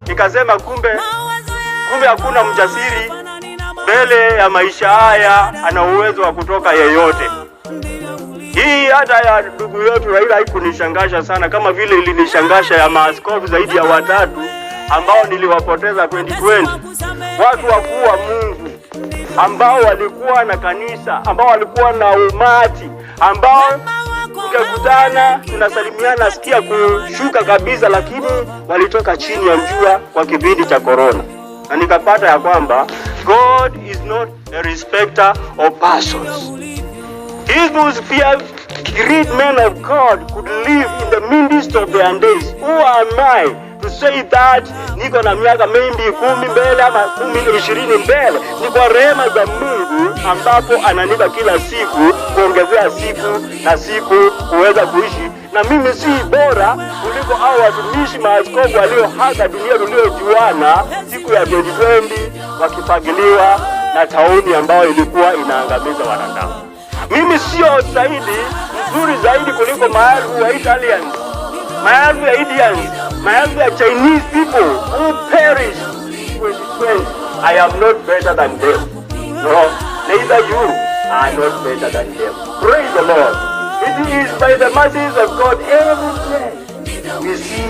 nikasema kumbe hakuna mjasiri mbele ya maisha haya ana uwezo wa kutoka yeyote. Hii hata ya ndugu yetu Raila haikunishangasha sana kama vile ilinishangasha ya maaskofu zaidi ya 3 ambao niliwapoteza 2020. Watu wakuu wa Mungu ambao walikuwa na kanisa, ambao walikuwa na umati, ambao tukikutana tunasalimiana sikia kushuka kabisa, lakini walitoka chini ya jua kwa kipindi cha corona. Na nikapata ya kwamba God is not a respecter of persons. He those great men of God could live in the midst of their days. Who am I to say that niko na miaka maybe 10 mbele ama 20 mbele? Ni kwa rehema za Mungu ambapo ananipa kila siku kuongezea siku na siku kuweza kuishi. Na mimi si bora kuliko hao watumishi maaskofu walioaga dunia tuliojuana siku ya 2020 wakifagiliwa na tauni ambayo ilikuwa inaangamiza wanadamu. Mimi sio zaidi mzuri zaidi kuliko maelfu ya Italians, maelfu ya Indians, maelfu ya Chinese people who perish in 2020. I am not better than them. No, neither you are not better than them. Praise the Lord. It is by the mercies of God every day we see